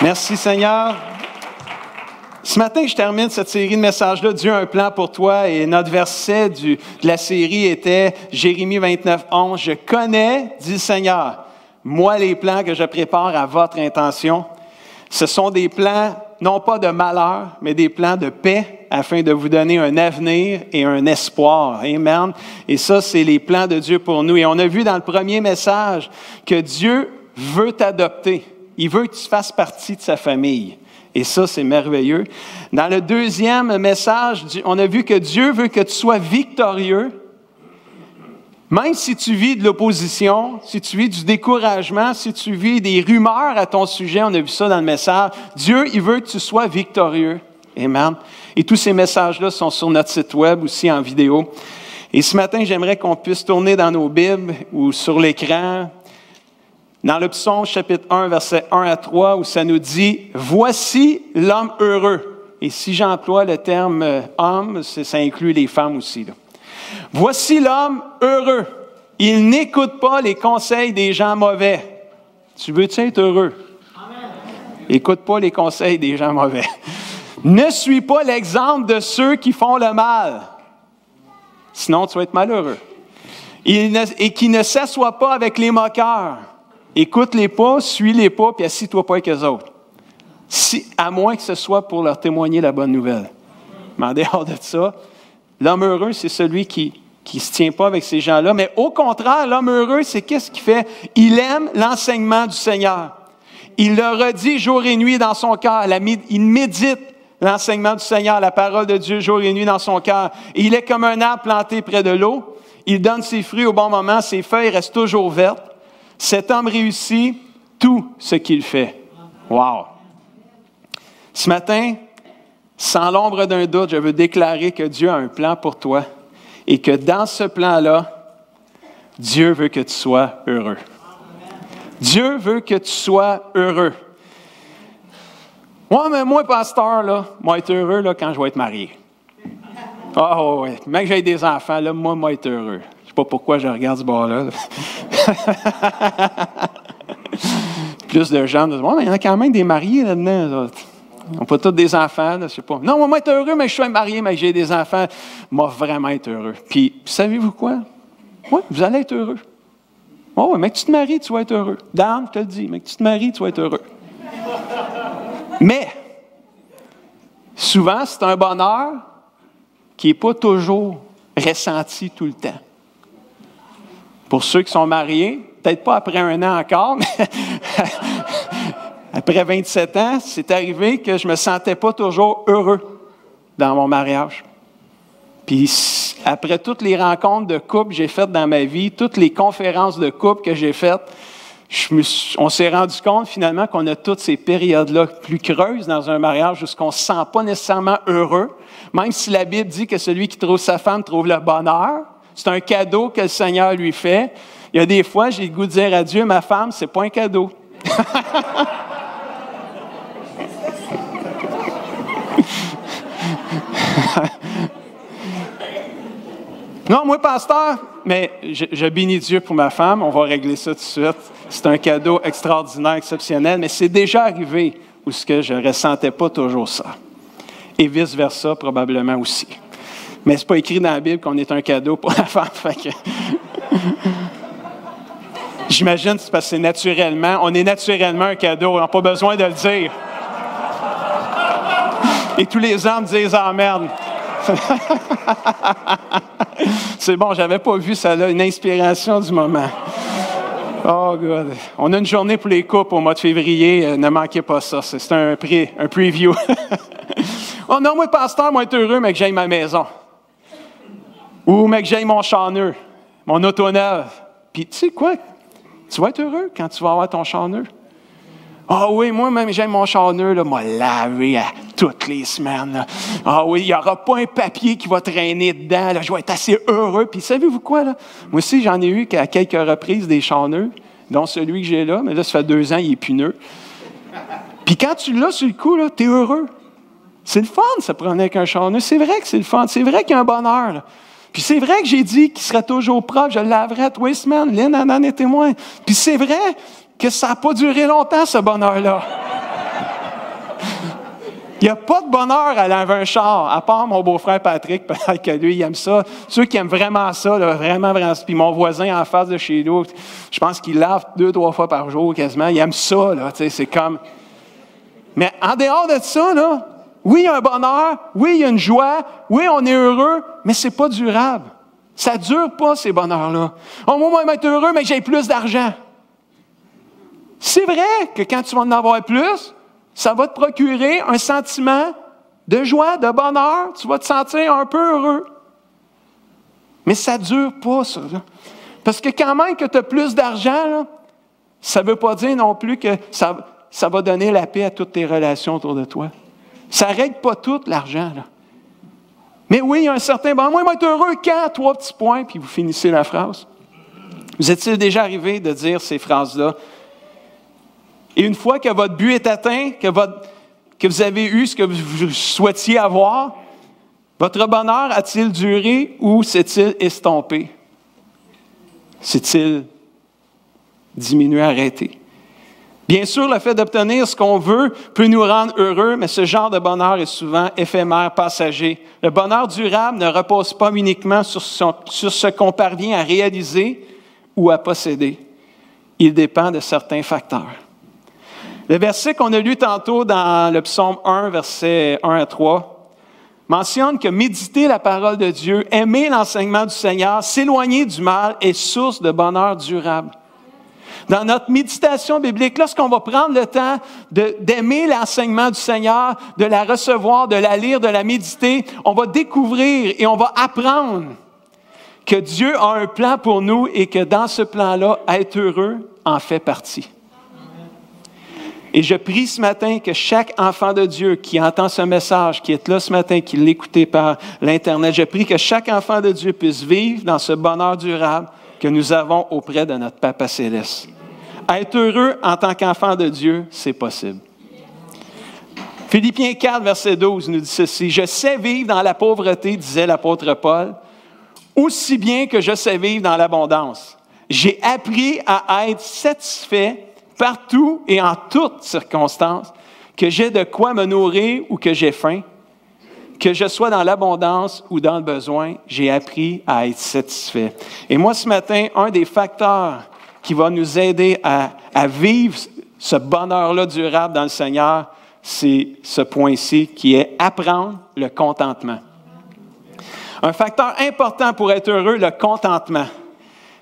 Merci Seigneur. Ce matin, je termine cette série de messages-là, Dieu a un plan pour toi, et notre verset de la série était Jérémie 29, 11. Je connais, dit le Seigneur, moi les plans que je prépare à votre intention. Ce sont des plans, non pas de malheur, mais des plans de paix, afin de vous donner un avenir et un espoir. Amen. Et ça, c'est les plans de Dieu pour nous. Et on a vu dans le premier message que Dieu veut t'adopter. Il veut que tu fasses partie de sa famille. Et ça, c'est merveilleux. Dans le deuxième message, on a vu que Dieu veut que tu sois victorieux. Même si tu vis de l'opposition, si tu vis du découragement, si tu vis des rumeurs à ton sujet, on a vu ça dans le message, Dieu, il veut que tu sois victorieux. Amen. Et tous ces messages-là sont sur notre site web aussi en vidéo. Et ce matin, j'aimerais qu'on puisse tourner dans nos Bibles ou sur l'écran, dans le psaume chapitre 1, versets 1 à 3, où ça nous dit « Voici l'homme heureux ». Et si j'emploie le terme « homme », ça inclut les femmes aussi, là. « Voici l'homme heureux. Il n'écoute pas les conseils des gens mauvais. » Tu veux-tu être heureux? Amen. Écoute pas les conseils des gens mauvais. « Ne suis pas l'exemple de ceux qui font le mal. Sinon, tu vas être malheureux. Et qui ne s'assoit pas avec les moqueurs. » Écoute-les pas, suis-les pas, puis assis-toi pas avec eux autres. À moins que ce soit pour leur témoigner la bonne nouvelle. Mais en dehors de ça, l'homme heureux, c'est celui qui ne se tient pas avec ces gens-là. Mais au contraire, l'homme heureux, c'est qu'est-ce qu'il fait? Il aime l'enseignement du Seigneur. Il le redit jour et nuit dans son cœur. Il médite l'enseignement du Seigneur, la parole de Dieu jour et nuit dans son cœur. Et il est comme un arbre planté près de l'eau. Il donne ses fruits au bon moment, ses feuilles restent toujours vertes. Cet homme réussit tout ce qu'il fait. Wow! Ce matin, sans l'ombre d'un doute, je veux déclarer que Dieu a un plan pour toi et que dans ce plan-là, Dieu veut que tu sois heureux. Dieu veut que tu sois heureux. Mais moi, pasteur, là, moi être heureux là, quand je vais être marié. Oh oui, même que j'ai des enfants, là, moi être heureux. Je ne sais pas pourquoi je regarde ce bord-là. Plus de gens disent, mais il y en a quand même des mariés là-dedans. Là. Ils n'ont pas tous des enfants, là, je sais pas. Non, moi, être heureux, mais je suis marié, mais j'ai des enfants. Moi, vraiment être heureux. Puis, savez-vous quoi? Oui, vous allez être heureux. Oh, mais que tu te maries, tu vas être heureux. Dan, je te le dis, mais que tu te maries, tu vas être heureux. Mais, souvent, c'est un bonheur qui n'est pas toujours ressenti tout le temps. Pour ceux qui sont mariés, peut-être pas après 1 an encore, mais après 27 ans, c'est arrivé que je ne me sentais pas toujours heureux dans mon mariage. Puis après toutes les rencontres de couple que j'ai faites dans ma vie, toutes les conférences de couple que j'ai faites, on s'est rendu compte finalement qu'on a toutes ces périodes-là plus creuses dans un mariage où on ne se sent pas nécessairement heureux, même si la Bible dit que celui qui trouve sa femme trouve le bonheur. C'est un cadeau que le Seigneur lui fait. Il y a des fois, j'ai le goût de dire à Dieu, ma femme, c'est pas un cadeau. Non, moi, pasteur, mais je bénis Dieu pour ma femme. On va régler ça tout de suite. C'est un cadeau extraordinaire, exceptionnel, mais c'est déjà arrivé où je ne ressentais pas toujours ça. Et vice-versa, probablement aussi. Mais ce n'est pas écrit dans la Bible qu'on est un cadeau pour la femme. Fait que j'imagine que c'est parce que on est naturellement un cadeau. On n'a pas besoin de le dire. Et tous les hommes disent « Amen ». C'est bon, j'avais pas vu ça là, une inspiration du moment. Oh God. On a une journée pour les couples au mois de février, ne manquez pas ça, c'est un preview. Oh non, moi pasteur, moi être heureux, mais que j'aille ma maison. Ou mais que j'aille mon char neuf, mon auto neuve. Puis tu sais quoi? Tu vas être heureux quand tu vas avoir ton char neuf. Ah oui, moi même j'aime mon char neuf, là, m'a lavé à toutes les semaines. Là. Ah oui, il n'y aura pas un papier qui va traîner dedans. Là. Je vais être assez heureux. Puis savez-vous quoi? Là? Moi aussi, j'en ai eu qu'à quelques reprises des chars neufs, dont celui que j'ai là. Mais là, ça fait 2 ans, il est plus neuf. Puis quand tu l'as sur le coup, tu es heureux. C'est le fun, ça promener avec un char neuf. C'est vrai que c'est le fun. C'est vrai qu'il y a un bonheur. Là. Puis c'est vrai que j'ai dit qu'il serait toujours propre. Je le laverais tous les semaines. Lynn en est témoin. Puis c'est vrai que ça n'a pas duré longtemps, ce bonheur-là. Il n'y a pas de bonheur à laver un char, à part mon beau-frère Patrick, peut-être que lui, il aime ça. Ceux qui aiment vraiment ça, là, vraiment, vraiment. Puis mon voisin en face de chez nous, je pense qu'il lave 2-3 fois par jour quasiment. Il aime ça, là, tu sais, c'est comme... Mais en dehors de ça, là, oui, il y a un bonheur, oui, il y a une joie, oui, on est heureux, mais c'est pas durable. Ça ne dure pas, ces bonheurs-là. Oh, moi, je vais être heureux, mais que j'ai plus d'argent. C'est vrai que quand tu vas en avoir plus, ça va te procurer un sentiment de joie, de bonheur. Tu vas te sentir un peu heureux. Mais ça ne dure pas, ça. Là. Parce que quand même que tu as plus d'argent, là, ça ne veut pas dire non plus que ça va donner la paix à toutes tes relations autour de toi. Ça ne règle pas tout, l'argent. Là. Mais oui, il y a un certain bonheur. Moi, je vais être heureux quand? 3 petits points, puis vous finissez la phrase. Vous est-il déjà arrivé de dire ces phrases-là? Et une fois que votre but est atteint, que vous avez eu ce que vous souhaitiez avoir, votre bonheur a-t-il duré ou s'est-il estompé? S'est-il diminué, arrêté? Bien sûr, le fait d'obtenir ce qu'on veut peut nous rendre heureux, mais ce genre de bonheur est souvent éphémère, passager. Le bonheur durable ne repose pas uniquement sur ce qu'on parvient à réaliser ou à posséder. Il dépend de certains facteurs. Le verset qu'on a lu tantôt dans le psaume 1, versets 1 à 3, mentionne que méditer la parole de Dieu, aimer l'enseignement du Seigneur, s'éloigner du mal est source de bonheur durable. Dans notre méditation biblique, lorsqu'on va prendre le temps d'aimer l'enseignement du Seigneur, de la recevoir, de la lire, de la méditer, on va découvrir et on va apprendre que Dieu a un plan pour nous et que dans ce plan-là, être heureux en fait partie. Et je prie ce matin que chaque enfant de Dieu qui entend ce message, qui est là ce matin, qui l'écoutait par l'Internet, je prie que chaque enfant de Dieu puisse vivre dans ce bonheur durable que nous avons auprès de notre Papa Céleste. Être heureux en tant qu'enfant de Dieu, c'est possible. Philippiens 4, verset 12 nous dit ceci. « Je sais vivre dans la pauvreté, disait l'apôtre Paul, aussi bien que je sais vivre dans l'abondance. J'ai appris à être satisfait partout et en toutes circonstances, que j'ai de quoi me nourrir ou que j'ai faim, que je sois dans l'abondance ou dans le besoin, j'ai appris à être satisfait. » Et moi, ce matin, un des facteurs qui va nous aider à vivre ce bonheur-là durable dans le Seigneur, c'est ce point-ci qui est apprendre le contentement. Un facteur important pour être heureux, le contentement.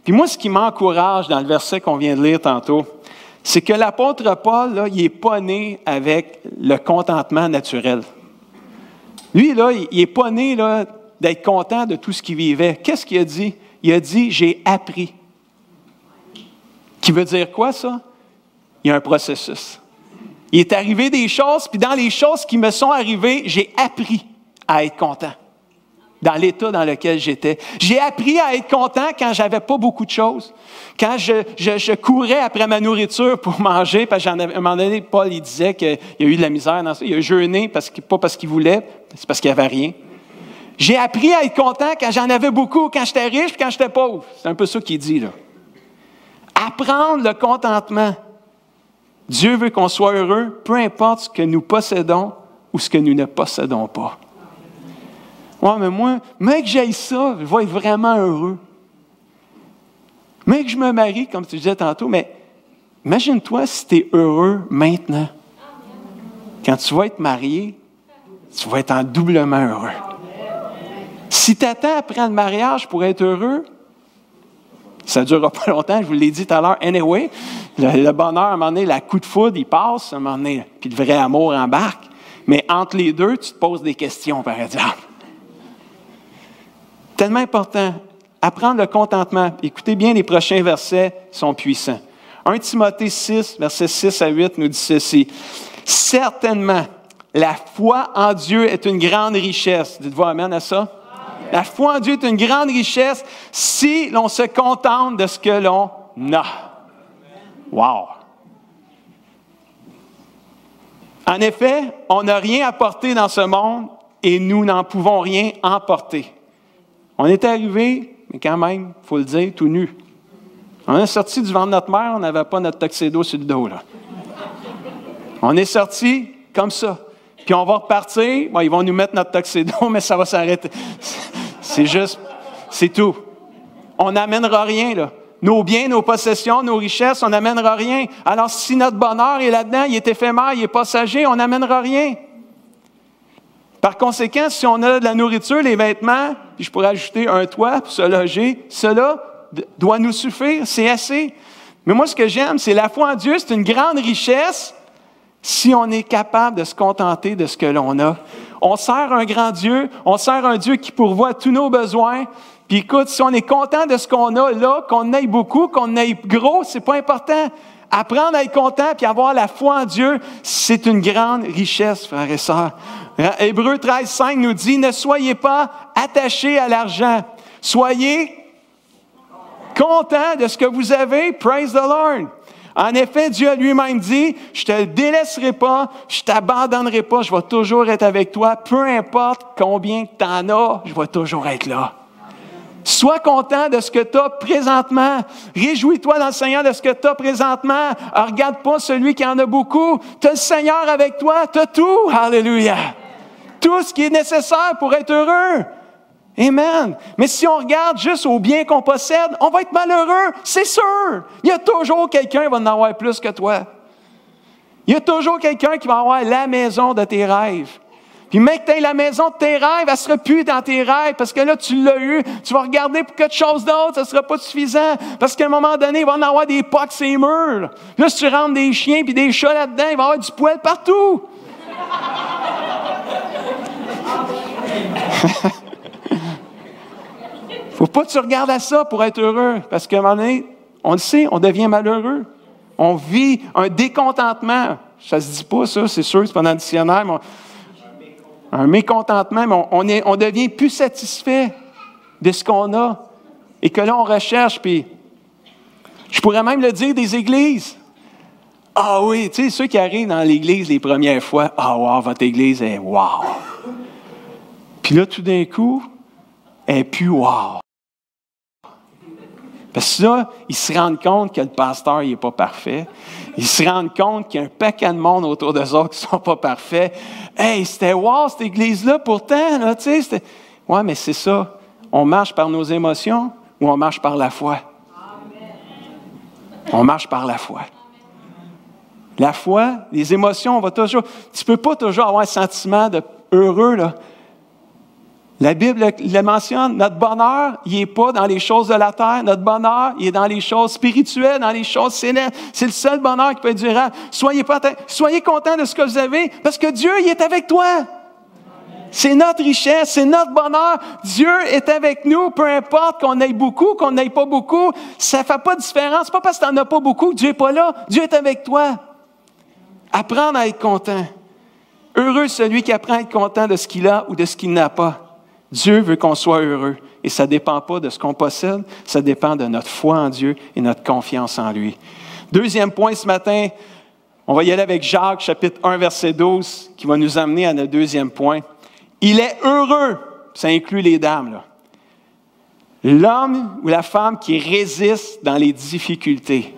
Puis moi, ce qui m'encourage dans le verset qu'on vient de lire tantôt, c'est que l'apôtre Paul, là, il n'est pas né avec le contentement naturel. Lui, là, il n'est pas né là, d'être content de tout ce qu'il vivait. Qu'est-ce qu'il a dit? Il a dit « j'ai appris ». Qui veut dire quoi, ça? Il y a un processus. Il est arrivé des choses, puis dans les choses qui me sont arrivées, j'ai appris à être content. Dans l'état dans lequel j'étais. J'ai appris à être content quand j'avais pas beaucoup de choses. Quand je courais après ma nourriture pour manger, parce qu'à un moment donné, Paul, il disait qu'il y a eu de la misère dans ça. Il a jeûné, pas parce qu'il voulait, c'est parce qu'il n'y avait rien. J'ai appris à être content quand j'en avais beaucoup, quand j'étais riche, puis quand j'étais pauvre. C'est un peu ça qu'il dit, là. Apprendre le contentement. Dieu veut qu'on soit heureux, peu importe ce que nous possédons ou ce que nous ne possédons pas. Ouais, mais moi, que j'aille ça, je vais être vraiment heureux. Mais que je me marie, comme tu disais tantôt, mais imagine-toi si tu es heureux maintenant. Quand tu vas être marié, tu vas être en doublement heureux. Si tu attends après le mariage pour être heureux, ça ne durera pas longtemps, je vous l'ai dit tout à l'heure. Anyway, le bonheur, à un moment donné, la coup de foudre, il passe, à un moment donné, puis le vrai amour embarque. Mais entre les deux, tu te poses des questions, par exemple. Tellement important. Apprendre le contentement. Écoutez bien, les prochains versets sont puissants. 1 Timothée 6, versets 6 à 8, nous dit ceci. « Certainement, la foi en Dieu est une grande richesse. » Dites-vous amen à ça? La foi en Dieu est une grande richesse si l'on se contente de ce que l'on a. Wow! En effet, on n'a rien à porter dans ce monde et nous n'en pouvons rien emporter. On est arrivé, mais quand même, il faut le dire, tout nu. On est sorti du ventre de notre mère, on n'avait pas notre tuxedo sur le dos, là. On est sorti comme ça. puis on va repartir. Bon, ils vont nous mettre notre tuxedo, mais ça va s'arrêter. C'est juste, c'est tout. On n'amènera rien, là. Nos biens, nos possessions, nos richesses, on n'amènera rien. Alors, si notre bonheur est là-dedans, il est éphémère, il est passager, on n'amènera rien. Par conséquent, si on a de la nourriture, les vêtements, puis je pourrais ajouter un toit pour se loger, cela doit nous suffire, c'est assez. Mais moi, ce que j'aime, c'est la foi en Dieu, c'est une grande richesse si on est capable de se contenter de ce que l'on a. On sert un grand Dieu, on sert un Dieu qui pourvoit tous nos besoins. Puis écoute, si on est content de ce qu'on a là, qu'on ait beaucoup, qu'on ait gros, c'est pas important. Apprendre à être content puis avoir la foi en Dieu, c'est une grande richesse, frères et sœurs. Hébreux 13:5 nous dit, ne soyez pas attachés à l'argent. Soyez contents de ce que vous avez. Praise the Lord. En effet, Dieu a lui-même dit, je te délaisserai pas, je t'abandonnerai pas, je vais toujours être avec toi. Peu importe combien tu en as, je vais toujours être là. Sois content de ce que tu as présentement. Réjouis-toi dans le Seigneur de ce que tu as présentement. Regarde pas celui qui en a beaucoup. Tu as le Seigneur avec toi, tu as tout. Alléluia. Tout ce qui est nécessaire pour être heureux. Amen. Mais si on regarde juste aux biens qu'on possède, on va être malheureux, c'est sûr. Il y a toujours quelqu'un qui va en avoir plus que toi. Il y a toujours quelqu'un qui va avoir la maison de tes rêves. Puis même que tu aies la maison de tes rêves, elle ne sera plus dans tes rêves parce que là, tu l'as eu. Tu vas regarder pour quelque chose d'autre, ça ne sera pas suffisant. Parce qu'à un moment donné, il va en avoir des pocs sur les murs. Là, si tu rentres des chiens et des chats là-dedans, il va y avoir du poil partout. Faut pas que tu regardes à ça pour être heureux. Parce qu'à un moment donné, on le sait, on devient malheureux. On vit un décontentement. Ça se dit pas, ça, c'est sûr, c'est pas dans le dictionnaire, mais un mécontentement, mais on devient plus satisfait de ce qu'on a. Et que là, on recherche, puis je pourrais même le dire des églises. Ah oui, tu sais, ceux qui arrivent dans l'église les premières fois, ah wow, votre église est wow. Puis là, tout d'un coup, elle n'est plus wow. Parce que là, ils se rendent compte que le pasteur, il n'est pas parfait. Ils se rendent compte qu'il y a un paquet de monde autour d'eux autres qui ne sont pas parfaits. Hey, c'était wow, cette église-là, pourtant, là, tu sais, c'était... Ouais, mais c'est ça. On marche par nos émotions ou on marche par la foi? Amen. On marche par la foi. La foi, les émotions, on va toujours... Tu ne peux pas toujours avoir un sentiment de heureux, là. La Bible le mentionne, notre bonheur, il n'est pas dans les choses de la terre. Notre bonheur, il est dans les choses spirituelles, dans les choses célestes. C'est le seul bonheur qui peut être durable. Soyez contents de ce que vous avez, parce que Dieu, il est avec toi. Amen. C'est notre richesse, c'est notre bonheur. Dieu est avec nous, peu importe qu'on ait beaucoup, qu'on n'ait pas beaucoup. Ça ne fait pas de différence. C'est pas parce que tu n'en as pas beaucoup que Dieu n'est pas là. Dieu est avec toi. Apprendre à être content. Heureux celui qui apprend à être content de ce qu'il a ou de ce qu'il n'a pas. Dieu veut qu'on soit heureux et ça ne dépend pas de ce qu'on possède, ça dépend de notre foi en Dieu et notre confiance en lui. Deuxième point ce matin, on va y aller avec Jacques, chapitre 1, verset 12, qui va nous amener à notre deuxième point. Il est heureux, ça inclut les dames, là. L'homme ou la femme qui résiste dans les difficultés.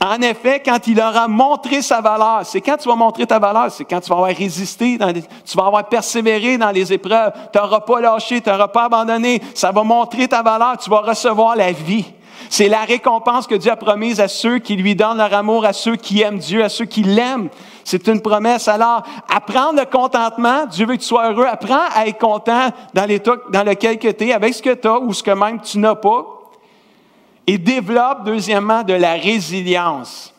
En effet, quand il aura montré sa valeur, c'est quand tu vas montrer ta valeur, c'est quand tu vas avoir résisté, tu vas avoir persévéré dans les épreuves, tu n'auras pas lâché, tu n'auras pas abandonné, ça va montrer ta valeur, tu vas recevoir la vie. C'est la récompense que Dieu a promise à ceux qui lui donnent leur amour, à ceux qui aiment Dieu, à ceux qui l'aiment. C'est une promesse. Alors, apprendre le contentement, Dieu veut que tu sois heureux, apprends à être content dans l'état dans lequel tu es, avec ce que tu as ou ce que même tu n'as pas. Et développe, deuxièmement, de la résilience.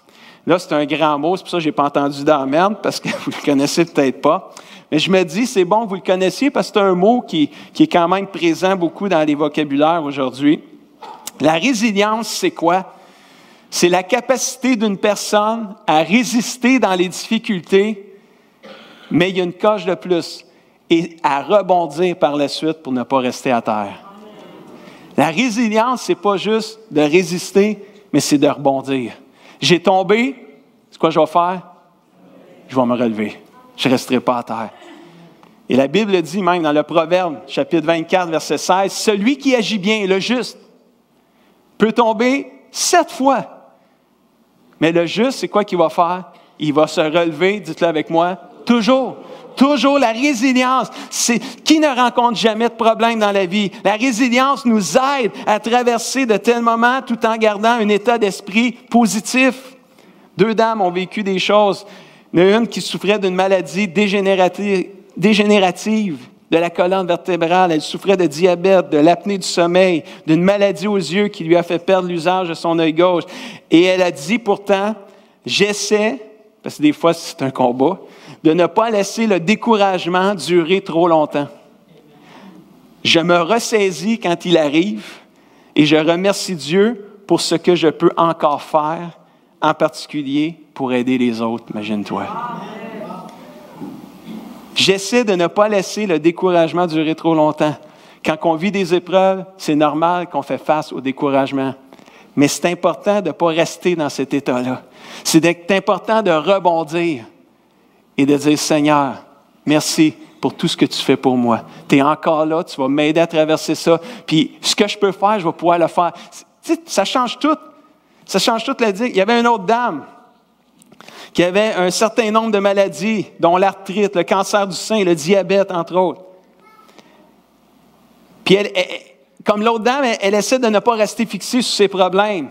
Là, c'est un grand mot, c'est pour ça que je n'ai pas entendu d'amen, parce que vous ne le connaissez peut-être pas. Mais je me dis, c'est bon que vous le connaissiez, parce que c'est un mot qui est quand même présent beaucoup dans les vocabulaires aujourd'hui. La résilience, c'est quoi? C'est la capacité d'une personne à résister dans les difficultés, mais il y a une coche de plus, et à rebondir par la suite pour ne pas rester à terre. La résilience, ce n'est pas juste de résister, mais c'est de rebondir. J'ai tombé, c'est quoi je vais faire? Je vais me relever. Je ne resterai pas à terre. Et la Bible dit même dans le Proverbe, chapitre 24, verset 16, « Celui qui agit bien, le juste, peut tomber 7 fois. Mais le juste, c'est quoi qu'il va faire? Il va se relever, dites-le avec moi, Toujours. Toujours la résilience. Qui ne rencontre jamais de problème dans la vie? La résilience nous aide à traverser de tels moments tout en gardant un état d'esprit positif. 2 dames ont vécu des choses. Il y en a une qui souffrait d'une maladie dégénérative de la colonne vertébrale. Elle souffrait de diabète, de l'apnée du sommeil, d'une maladie aux yeux qui lui a fait perdre l'usage de son œil gauche. Et elle a dit pourtant, j'essaie, parce que des fois c'est un combat, de ne pas laisser le découragement durer trop longtemps. Je me ressaisis quand il arrive et je remercie Dieu pour ce que je peux encore faire, en particulier pour aider les autres, imagine-toi. J'essaie de ne pas laisser le découragement durer trop longtemps. Quand on vit des épreuves, c'est normal qu'on fait face au découragement. Mais c'est important de ne pas rester dans cet état-là. C'est important de rebondir et de dire, Seigneur, merci pour tout ce que tu fais pour moi. Tu es encore là, tu vas m'aider à traverser ça. Puis ce que je peux faire, je vais pouvoir le faire. Tu sais, ça change tout. Ça change toute la vie. Il y avait une autre dame qui avait un certain nombre de maladies, dont l'arthrite, le cancer du sein, le diabète, entre autres. Puis comme l'autre dame, elle essaie de ne pas rester fixée sur ses problèmes.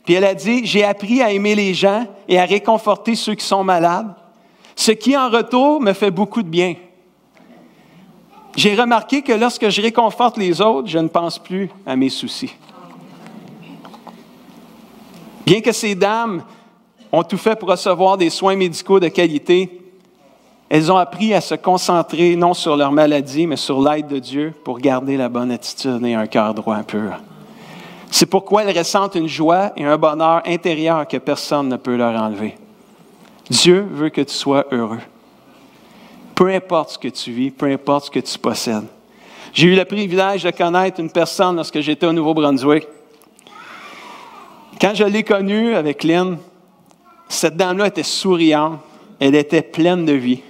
Puis elle a dit, j'ai appris à aimer les gens et à réconforter ceux qui sont malades, ce qui en retour me fait beaucoup de bien. J'ai remarqué que lorsque je réconforte les autres, je ne pense plus à mes soucis. Bien que ces dames ont tout fait pour recevoir des soins médicaux de qualité, elles ont appris à se concentrer non sur leur maladie, mais sur l'aide de Dieu pour garder la bonne attitude et un cœur droit pur. C'est pourquoi elles ressentent une joie et un bonheur intérieur que personne ne peut leur enlever. Dieu veut que tu sois heureux. Peu importe ce que tu vis, peu importe ce que tu possèdes. J'ai eu le privilège de connaître une personne lorsque j'étais au Nouveau-Brunswick. Quand je l'ai connue avec Lynn, cette dame-là était souriante, elle était pleine de vie.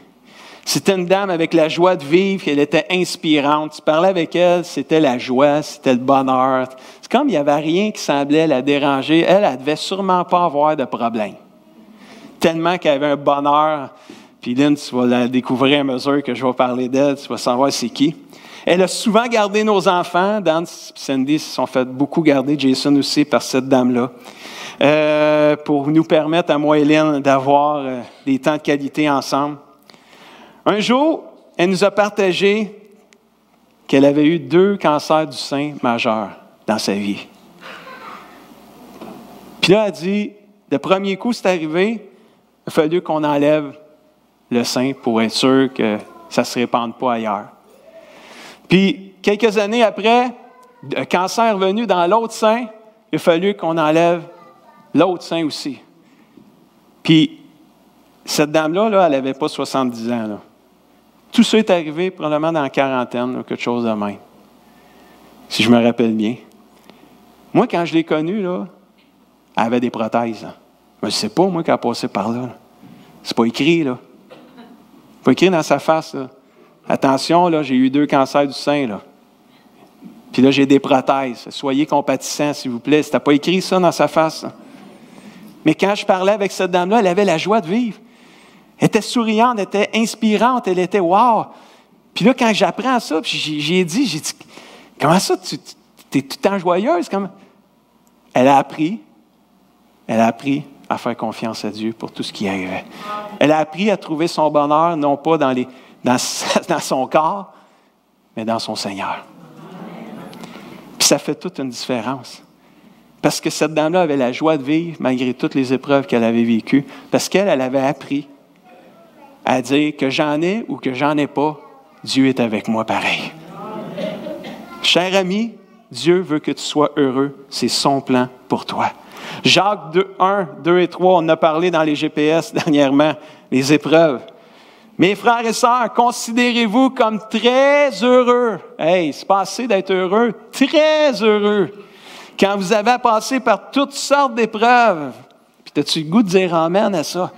C'était une dame avec la joie de vivre, elle était inspirante. Tu parlais avec elle, c'était la joie, c'était le bonheur. C'est comme il n'y avait rien qui semblait la déranger. Elle ne devait sûrement pas avoir de problème. Tellement qu'elle avait un bonheur. Puis Lynn, tu vas la découvrir à mesure que je vais parler d'elle, tu vas savoir c'est qui. Elle a souvent gardé nos enfants. Dan et Cindy se sont fait beaucoup garder, Jason aussi, par cette dame-là, pour nous permettre, à moi et Lynn, d'avoir des temps de qualité ensemble. Un jour, elle nous a partagé qu'elle avait eu 2 cancers du sein majeurs dans sa vie. Puis là, elle a dit, le premier coup, c'est arrivé, il a fallu qu'on enlève le sein pour être sûr que ça ne se répande pas ailleurs. Puis, quelques années après, le cancer est revenu dans l'autre sein, il a fallu qu'on enlève l'autre sein aussi. Puis, cette dame-là, elle n'avait pas 70 ans. Là. Tout ça est arrivé probablement dans la quarantaine, ou quelque chose de même. Si je me rappelle bien. Moi, quand je l'ai connue, là, elle avait des prothèses. Là. Mais je ne sais pas, moi, qu'elle a passé par là. C'est pas écrit, là. C'est pas écrit dans sa face, là. Attention, là, j'ai eu 2 cancers du sein, là. Puis là, j'ai des prothèses. Soyez compatissants, s'il vous plaît. C'était pas écrit ça dans sa face. Là. Mais quand je parlais avec cette dame-là, elle avait la joie de vivre. Elle était souriante, elle était inspirante, elle était « wow ». Puis là, quand j'apprends ça, j'ai dit, comment ça, tu es tout le temps joyeuse? Comment? Elle a appris à faire confiance à Dieu pour tout ce qui arrivait. Elle a appris à trouver son bonheur, non pas dans son corps, mais dans son Seigneur. Puis ça fait toute une différence. Parce que cette dame-là avait la joie de vivre malgré toutes les épreuves qu'elle avait vécues. Parce qu'elle avait appris à dire que j'en ai ou que j'en ai pas, Dieu est avec moi pareil. Cher ami, Dieu veut que tu sois heureux. C'est son plan pour toi. Jacques 1, 2 et 3, on en a parlé dans les GPS dernièrement, les épreuves. Mes frères et sœurs, considérez-vous comme très heureux. Hey, c'est pas assez d'être heureux, très heureux. Quand vous avez à passer par toutes sortes d'épreuves. Puis as-tu le goût de dire amen à ça?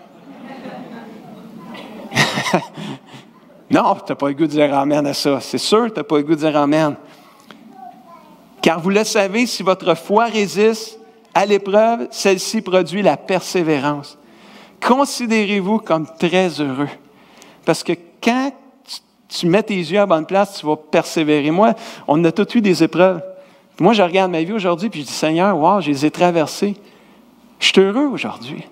Non, tu n'as pas le goût de dire amen à ça. C'est sûr que tu n'as pas le goût de dire amen. Car vous le savez, si votre foi résiste à l'épreuve, celle-ci produit la persévérance. Considérez-vous comme très heureux. parce que quand tu mets tes yeux à la bonne place, tu vas persévérer. Moi, on a tous eu des épreuves. Moi, je regarde ma vie aujourd'hui, puis je dis, Seigneur, wow, je les ai traversées. Je suis heureux aujourd'hui.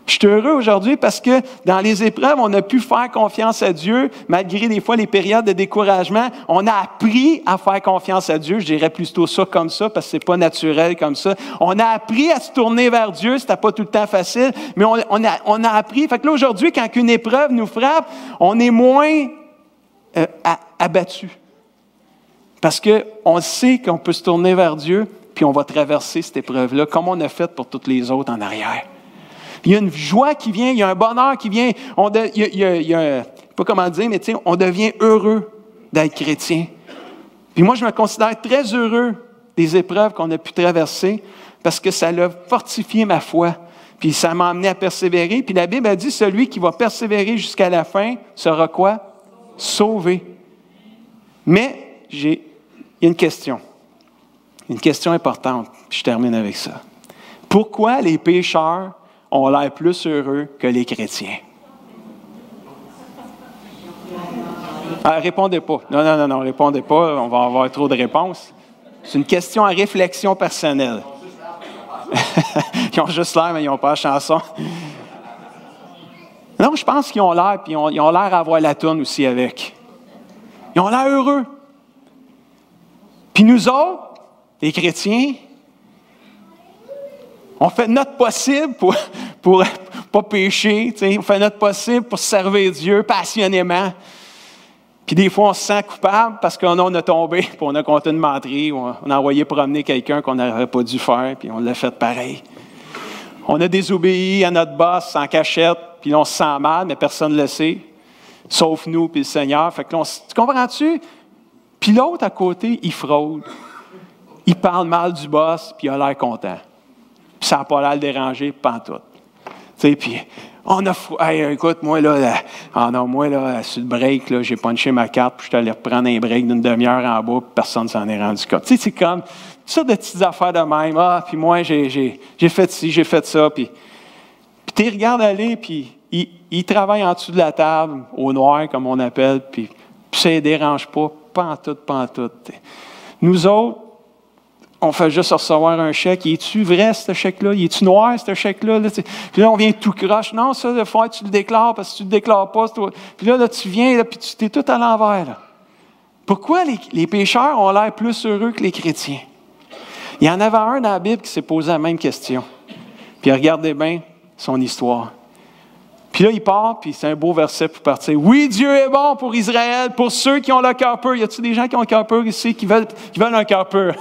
Je suis heureux aujourd'hui parce que dans les épreuves, on a pu faire confiance à Dieu, malgré des fois les périodes de découragement. On a appris à faire confiance à Dieu. Je dirais plutôt ça comme ça parce que c'est pas naturel comme ça. On a appris à se tourner vers Dieu. C'était pas tout le temps facile, mais on a appris. Fait que là, aujourd'hui, quand une épreuve nous frappe, on est moins abattu. Parce qu'on sait qu'on peut se tourner vers Dieu, puis on va traverser cette épreuve-là, comme on a fait pour toutes les autres en arrière. Il y a une joie qui vient, il y a un bonheur qui vient. Il y a pas comment dire, mais tu sais, on devient heureux d'être chrétien. Puis moi, je me considère très heureux des épreuves qu'on a pu traverser parce que ça a fortifié ma foi. Puis ça m'a amené à persévérer. Puis la Bible a dit, celui qui va persévérer jusqu'à la fin sera quoi? Sauvé. Mais il y a une question. Une question importante. Puis je termine avec ça. Pourquoi les pécheurs ont l'air plus heureux que les chrétiens? Répondez pas. Non, répondez pas. On va avoir trop de réponses. C'est une question à réflexion personnelle. Ils ont juste l'air, mais ils n'ont pas la chanson. Non, je pense qu'ils ont l'air, puis ils ont l'air d'avoir la tourne aussi avec. Ils ont l'air heureux. Puis nous autres, les chrétiens, on fait notre possible pour pas pécher, t'sais. On fait notre possible pour servir Dieu passionnément. Puis des fois, on se sent coupable parce qu'on a tombé, puis on a compté une menterie, ou on a envoyé promener quelqu'un qu'on n'aurait pas dû faire, puis on l'a fait pareil. On a désobéi à notre boss en cachette, puis là, on se sent mal, mais personne ne le sait, sauf nous puis le Seigneur. Fait que là, tu comprends-tu? Puis l'autre à côté, il fraude. Il parle mal du boss, puis il a l'air content. Puis ça n'a pas l'air de déranger, pantoute. Tu sais, puis écoute, moi, sur le break, là, j'ai punché ma carte, puis je suis allé reprendre un break d'une demi-heure en bas, puis personne ne s'en est rendu compte. Tu sais, c'est comme, toutes sortes de petites affaires de même. Puis moi, j'ai fait ci, j'ai fait ça, puis tu les regardes aller, puis ils travaillent en dessous de la table, au noir, comme on appelle, puis ça ne les dérange pas, pantoute. Nous autres, on fait juste recevoir un chèque. Es-tu vrai, ce chèque-là? Es-tu noir, ce chèque-là? Puis là, on vient tout croche. Non, ça, il faut que tu le déclares, parce que si tu ne le déclares pas, puis là, tu viens, là, puis tu t'es tout à l'envers. Là. Pourquoi les pécheurs ont l'air plus heureux que les chrétiens? Il y en avait un dans la Bible qui s'est posé la même question. Puis regardez bien son histoire. Puis là, il part, puis c'est un beau verset pour partir. Oui, Dieu est bon pour Israël, pour ceux qui ont le cœur pur. Y a-t-il des gens qui ont le cœur pur ici, qui veulent un cœur pur?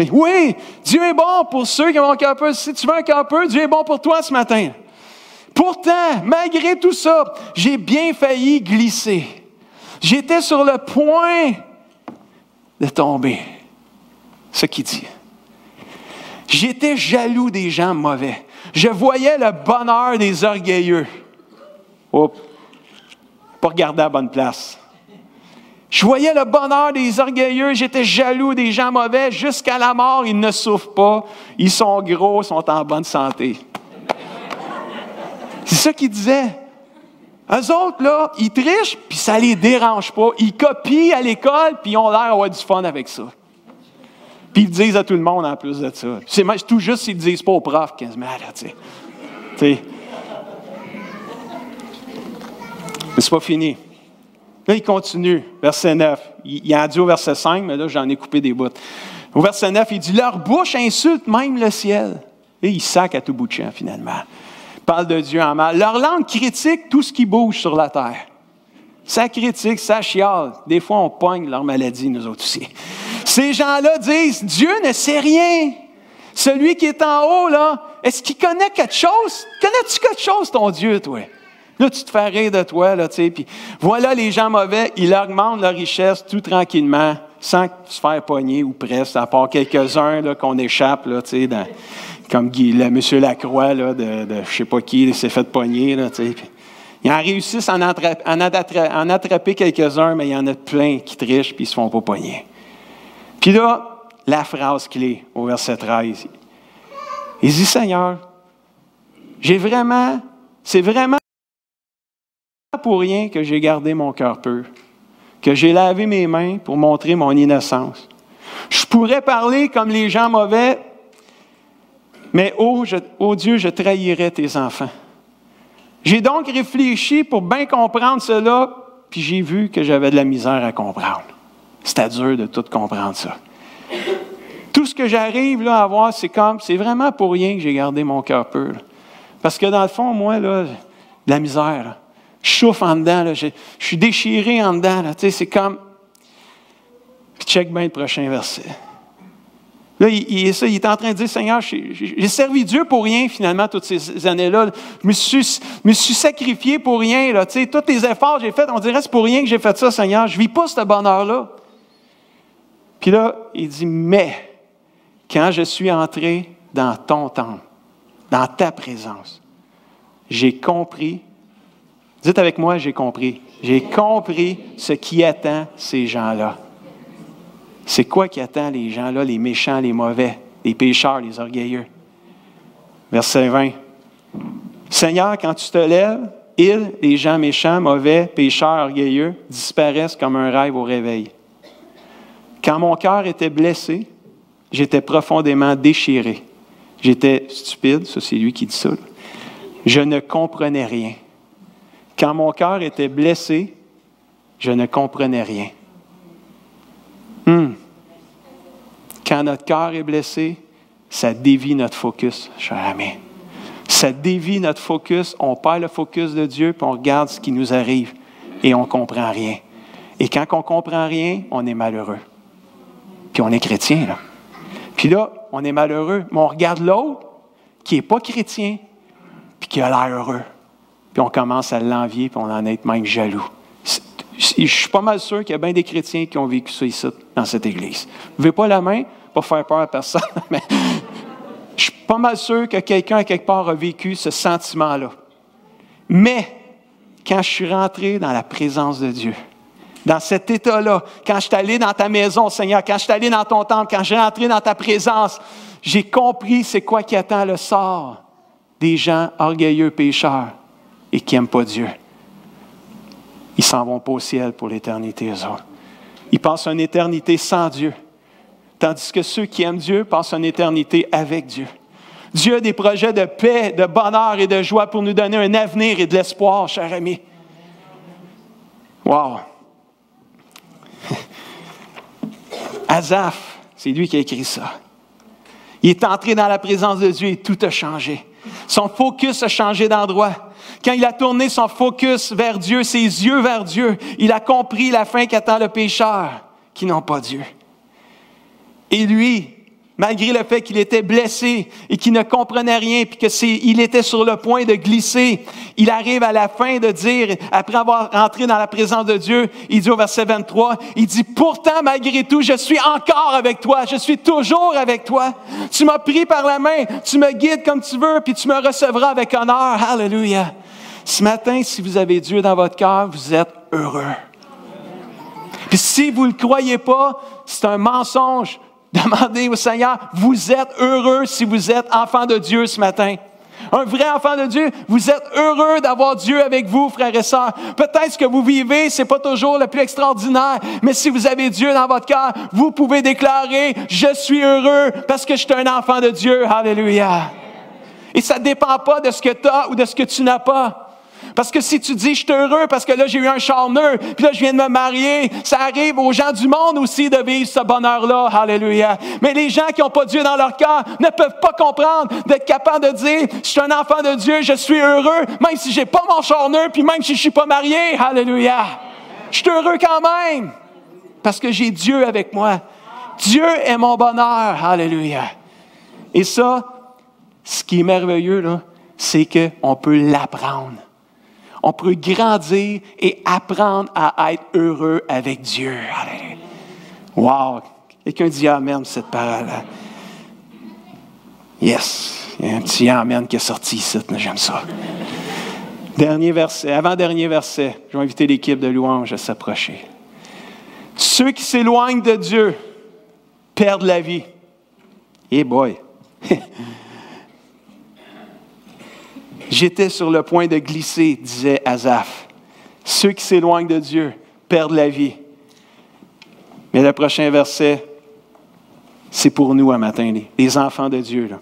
Oui, Dieu est bon pour ceux qui ont un cœur pur. Si tu veux un cœur pur, Dieu est bon pour toi ce matin. Pourtant, malgré tout ça, j'ai bien failli glisser. J'étais sur le point de tomber. Ce qu'il dit. J'étais jaloux des gens mauvais. Je voyais le bonheur des orgueilleux. Oups, pas regarder à la bonne place. Je voyais le bonheur des orgueilleux, j'étais jaloux des gens mauvais. Jusqu'à la mort, ils ne souffrent pas. Ils sont gros, ils sont en bonne santé. C'est ça qu'il disait. Eux autres, là, ils trichent, puis ça ne les dérange pas. Ils copient à l'école, puis ils ont l'air d'avoir du fun avec ça. Puis ils le disent à tout le monde en plus de ça. C'est tout juste s'ils ne le disent pas aux profs, quasiment, là, tu sais. Mais c'est pas fini. Là, il continue, verset 9. Il a dit au verset 5, mais là, j'en ai coupé des bouts. Au verset 9, il dit, « Leur bouche insulte même le ciel. » Et il sac à tout bout de champ, finalement. Il parle de Dieu en mal. Leur langue critique tout ce qui bouge sur la terre. Ça critique, ça chiale. Des fois, on pogne leur maladie, nous autres aussi. Ces gens-là disent, « Dieu ne sait rien. » Celui qui est en haut, là, est-ce qu'il connaît quelque chose? Connais-tu quelque chose, ton Dieu, toi? Là, tu te fais rire de toi, là, tu sais. Puis voilà, les gens mauvais, ils augmentent leur richesse tout tranquillement, sans se faire pogner ou presque, à part quelques-uns là, qu'on échappe, là, tu sais, comme M. Lacroix, là, de je ne sais pas qui, il s'est fait pogner, là, tu sais. Ils en réussissent à en attraper quelques-uns, mais il y en a plein qui trichent puis ils ne se font pas pogner. Puis là, la phrase clé au verset 13. Il dit, Seigneur, c'est vraiment pour rien que j'ai gardé mon cœur pur, que j'ai lavé mes mains pour montrer mon innocence. Je pourrais parler comme les gens mauvais, mais ô Dieu, je trahirais tes enfants. J'ai donc réfléchi pour bien comprendre cela, puis j'ai vu que j'avais de la misère à comprendre. C'était dur de tout comprendre ça. Tout ce que j'arrive là, à voir, c'est vraiment pour rien que j'ai gardé mon cœur pur. Là. Parce que dans le fond, moi, là, de la misère, là, je souffre en dedans, là, je suis déchiré en dedans. Là, c'est comme... Puis check bien le prochain verset. Là, il est en train de dire, Seigneur, j'ai servi Dieu pour rien, finalement, toutes ces années-là. Je me suis sacrifié pour rien. Là, tous les efforts que j'ai faits, on dirait que c'est pour rien que j'ai fait ça, Seigneur. Je ne vis pas ce bonheur-là. Puis là, il dit, mais quand je suis entré dans ton temple, dans ta présence, j'ai compris, dites avec moi, j'ai compris ce qui attend ces gens-là. C'est quoi qui attend les gens-là, les méchants, les mauvais, les pécheurs, les orgueilleux? Verset 20. Seigneur, quand tu te lèves, ils, les gens méchants, mauvais, pécheurs, orgueilleux, disparaissent comme un rêve au réveil. Quand mon cœur était blessé, j'étais profondément déchiré. J'étais stupide, ça c'est lui qui dit ça. Là. Je ne comprenais rien. Quand mon cœur était blessé, je ne comprenais rien. Quand notre cœur est blessé, ça dévie notre focus, cher ami. Ça dévie notre focus, on perd le focus de Dieu, puis on regarde ce qui nous arrive, et on ne comprend rien. Et quand on ne comprend rien, on est malheureux. Puis on est chrétien, là. Puis là, on est malheureux, mais on regarde l'autre, qui n'est pas chrétien, puis qui a l'air heureux. Puis on commence à l'envier, puis on en est même jaloux. Je suis pas mal sûr qu'il y a bien des chrétiens qui ont vécu ça ici, dans cette église. Vous ne levez pas la main pour faire peur à personne, mais je suis pas mal sûr que quelqu'un, à quelque part, a vécu ce sentiment-là. Mais, quand je suis rentré dans la présence de Dieu, dans cet état-là, quand je suis allé dans ta maison, Seigneur, quand je suis allé dans ton temple, quand je suis rentré dans ta présence, j'ai compris c'est quoi qui attend le sort des gens orgueilleux, pécheurs et qui n'aiment pas Dieu. Ils s'en vont pas au ciel pour l'éternité, eux autres. Ils passent une éternité sans Dieu. Tandis que ceux qui aiment Dieu passent une éternité avec Dieu. Dieu a des projets de paix, de bonheur et de joie pour nous donner un avenir et de l'espoir, cher ami. Wow! Asaph, c'est lui qui a écrit ça. Il est entré dans la présence de Dieu et tout a changé. Son focus a changé d'endroit. Quand il a tourné son focus vers Dieu, ses yeux vers Dieu, il a compris la fin qu'attend le pécheur qui n'ont pas Dieu. Et lui, malgré le fait qu'il était blessé et qu'il ne comprenait rien, puis qu'il était sur le point de glisser, il arrive à la fin de dire, après avoir entré dans la présence de Dieu, il dit au verset 23, il dit, « Pourtant, malgré tout, je suis encore avec toi, je suis toujours avec toi. Tu m'as pris par la main, tu me guides comme tu veux, puis tu me recevras avec honneur. » Alléluia. Ce matin, si vous avez Dieu dans votre cœur, vous êtes heureux. Puis si vous ne le croyez pas, c'est un mensonge. Demandez au Seigneur, vous êtes heureux si vous êtes enfant de Dieu ce matin. Un vrai enfant de Dieu, vous êtes heureux d'avoir Dieu avec vous, frères et sœurs. Peut-être ce que vous vivez, c'est pas toujours le plus extraordinaire, mais si vous avez Dieu dans votre cœur, vous pouvez déclarer, je suis heureux parce que je suis un enfant de Dieu. Alléluia. Et ça ne dépend pas de ce que tu as ou de ce que tu n'as pas. Parce que si tu dis, je suis heureux parce que là, j'ai eu un char neuf, puis là, je viens de me marier, ça arrive aux gens du monde aussi de vivre ce bonheur-là. Alléluia. Mais les gens qui n'ont pas Dieu dans leur cœur ne peuvent pas comprendre d'être capables de dire, je suis un enfant de Dieu, je suis heureux, même si je n'ai pas mon char neuf, puis même si je ne suis pas marié. Alléluia. Je suis heureux quand même, parce que j'ai Dieu avec moi. Dieu est mon bonheur. Alléluia. Et ça, ce qui est merveilleux, là, c'est qu'on peut l'apprendre. On peut grandir et apprendre à être heureux avec Dieu. Alléluia. Wow! Quelqu'un dit Amen, cette parole-là. Yes! Il y a un petit Amen qui est sorti ici, j'aime ça. Dernier verset, avant-dernier verset. Je vais inviter l'équipe de louange à s'approcher. Ceux qui s'éloignent de Dieu perdent la vie. Eh boy! J'étais sur le point de glisser, disait Asaph. Ceux qui s'éloignent de Dieu perdent la vie. Mais le prochain verset, c'est pour nous un matin, les enfants de Dieu. Là.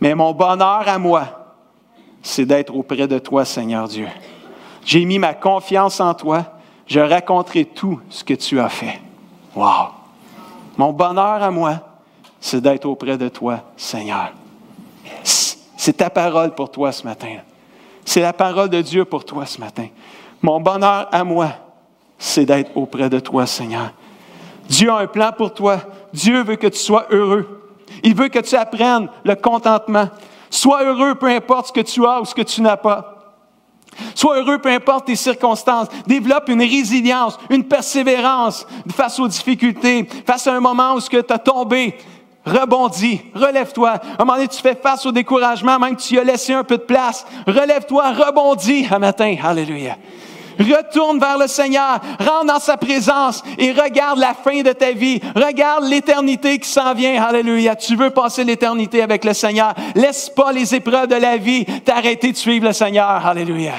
Mais mon bonheur à moi, c'est d'être auprès de toi, Seigneur Dieu. J'ai mis ma confiance en toi. Je raconterai tout ce que tu as fait. Wow! Mon bonheur à moi, c'est d'être auprès de toi, Seigneur. C'est ta parole pour toi ce matin. C'est la parole de Dieu pour toi ce matin. Mon bonheur à moi, c'est d'être auprès de toi, Seigneur. Dieu a un plan pour toi. Dieu veut que tu sois heureux. Il veut que tu apprennes le contentement. Sois heureux, peu importe ce que tu as ou ce que tu n'as pas. Sois heureux, peu importe tes circonstances. Développe une résilience, une persévérance face aux difficultés, face à un moment où tu as tombé. Rebondis, relève-toi. À un moment donné, tu fais face au découragement, même que tu y as laissé un peu de place. Relève-toi, rebondis un matin. Alléluia. Retourne vers le Seigneur, rentre dans sa présence et regarde la fin de ta vie. Regarde l'éternité qui s'en vient. Alléluia. Tu veux passer l'éternité avec le Seigneur. Laisse pas les épreuves de la vie t'arrêter de suivre le Seigneur. Alléluia.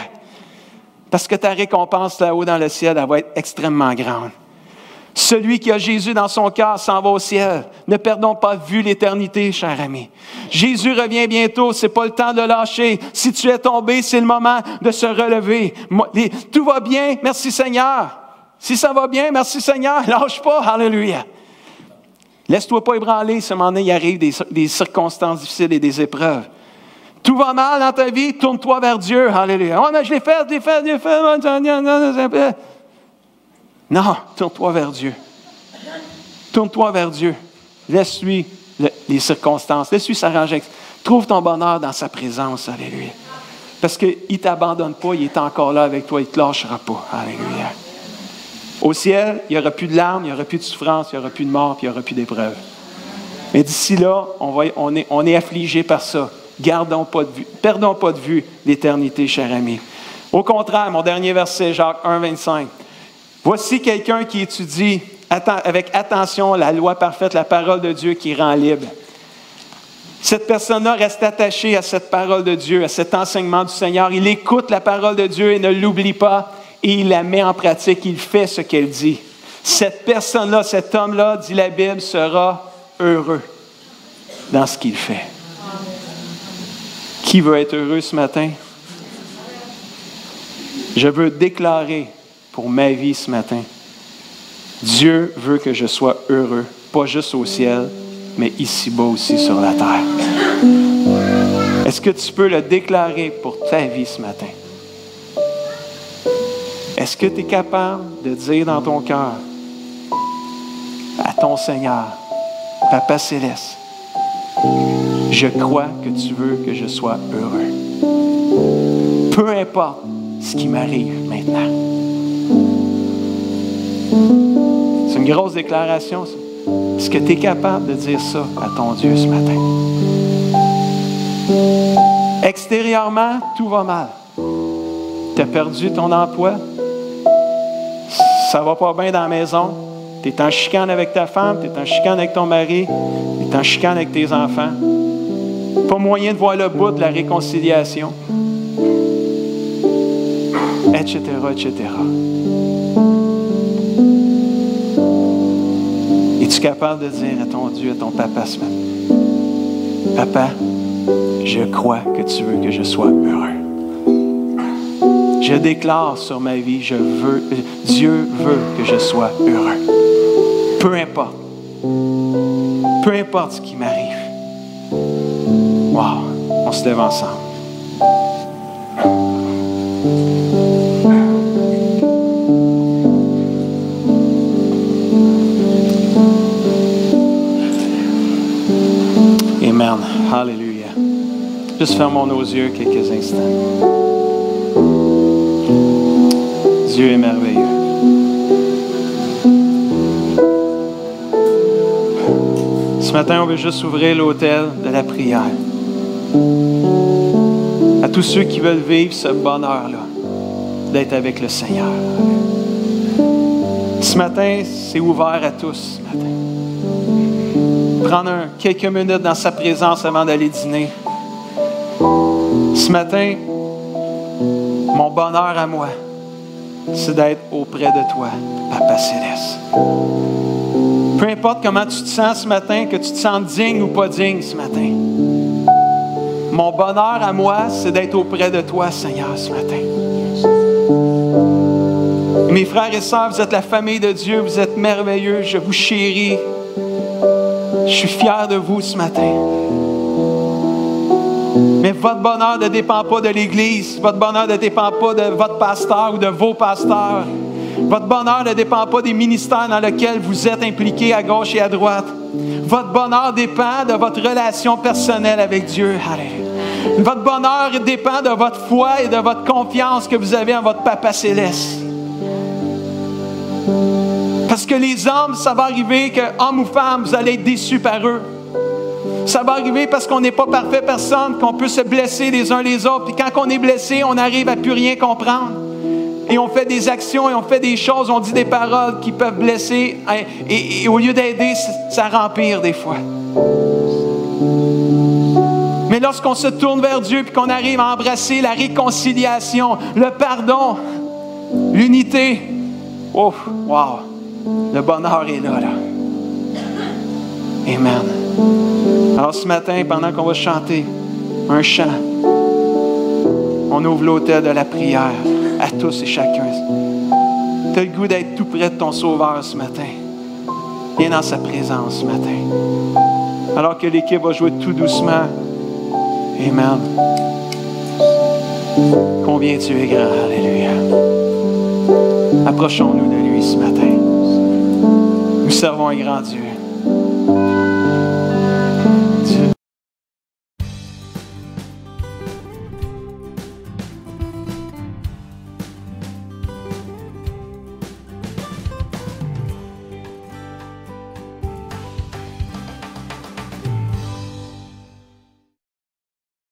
Parce que ta récompense là-haut dans le ciel, elle va être extrêmement grande. Celui qui a Jésus dans son cœur s'en va au ciel. Ne perdons pas de vue l'éternité, cher ami. Jésus revient bientôt, c'est pas le temps de lâcher. Si tu es tombé, c'est le moment de se relever. Tout va bien, merci Seigneur. Si ça va bien, merci Seigneur, lâche pas, alléluia. Laisse-toi pas ébranler, ce moment-là, il arrive des circonstances difficiles et des épreuves. Tout va mal dans ta vie, tourne-toi vers Dieu, alléluia. Oh, mais je l'ai fait. Non, tourne-toi vers Dieu. Tourne-toi vers Dieu. Laisse-lui les circonstances. Laisse-lui s'arranger. Trouve ton bonheur dans sa présence. Alléluia. Parce qu'il ne t'abandonne pas, il est encore là avec toi, il ne te lâchera pas. Alléluia. Au ciel, il n'y aura plus de larmes, il n'y aura plus de souffrance, il n'y aura plus de mort, puis il n'y aura plus d'épreuves. Mais d'ici là, on est affligé par ça. Perdons pas de vue l'éternité, cher ami. Au contraire, mon dernier verset, Jacques 1, 25. Voici quelqu'un qui étudie avec attention la loi parfaite, la parole de Dieu qui rend libre. Cette personne-là reste attachée à cette parole de Dieu, à cet enseignement du Seigneur. Il écoute la parole de Dieu et ne l'oublie pas et il la met en pratique. Il fait ce qu'elle dit. Cette personne-là, cet homme-là, dit la Bible, sera heureux dans ce qu'il fait. Qui veut être heureux ce matin? Je veux déclarer pour ma vie ce matin. Dieu veut que je sois heureux, pas juste au ciel, mais ici-bas aussi sur la terre. Est-ce que tu peux le déclarer pour ta vie ce matin? Est-ce que tu es capable de dire dans ton cœur à ton Seigneur, Papa Céleste, je crois que tu veux que je sois heureux. Peu importe ce qui m'arrive maintenant. C'est une grosse déclaration, ça. Est-ce que tu es capable de dire ça à ton Dieu ce matin? Extérieurement, tout va mal. Tu as perdu ton emploi. Ça va pas bien dans la maison. Tu es en chicane avec ta femme, tu es en chicane avec ton mari, tu es en chicane avec tes enfants. Pas moyen de voir le bout de la réconciliation. Etc., etc. Es-tu capable de dire à ton Dieu, à ton papa ce matin, Papa, je crois que tu veux que je sois heureux. Je déclare sur ma vie, Dieu veut que je sois heureux. Peu importe ce qui m'arrive. Wow, on se lève ensemble. Amen. Alléluia. Juste fermons nos yeux quelques instants. Dieu est merveilleux. Ce matin, on veut juste ouvrir l'autel de la prière. À tous ceux qui veulent vivre ce bonheur-là, d'être avec le Seigneur. Ce matin, c'est ouvert à tous. Ce matin. Prendre quelques minutes dans sa présence avant d'aller dîner. Ce matin, mon bonheur à moi, c'est d'être auprès de toi, Papa Céleste. Peu importe comment tu te sens ce matin, que tu te sens digne ou pas digne ce matin. Mon bonheur à moi, c'est d'être auprès de toi, Seigneur, ce matin. Et mes frères et sœurs, vous êtes la famille de Dieu, vous êtes merveilleux, je vous chéris. Je suis fier de vous ce matin. Mais votre bonheur ne dépend pas de l'Église. Votre bonheur ne dépend pas de votre pasteur ou de vos pasteurs. Votre bonheur ne dépend pas des ministères dans lesquels vous êtes impliqués à gauche et à droite. Votre bonheur dépend de votre relation personnelle avec Dieu. Alléluia. Votre bonheur dépend de votre foi et de votre confiance que vous avez en votre Papa Céleste. Parce que les hommes, ça va arriver que, homme ou femme, vous allez être déçus par eux. Ça va arriver parce qu'on n'est pas parfait personne, qu'on peut se blesser les uns les autres. Puis quand on est blessé, on n'arrive à plus rien comprendre. Et on fait des actions et on fait des choses, on dit des paroles qui peuvent blesser. Et au lieu d'aider, ça rend pire des fois. Mais lorsqu'on se tourne vers Dieu et qu'on arrive à embrasser la réconciliation, le pardon, l'unité, oh, wow, le bonheur est là. Amen. Alors ce matin, pendant qu'on va chanter un chant, on ouvre l'autel de la prière à tous et chacun. Tu as le goût d'être tout près de ton Sauveur ce matin. Viens dans sa présence ce matin. Alors que l'équipe va jouer tout doucement. Amen. Combien tu es grand. Alléluia. Approchons-nous de lui ce matin. Nous servons un grand Dieu.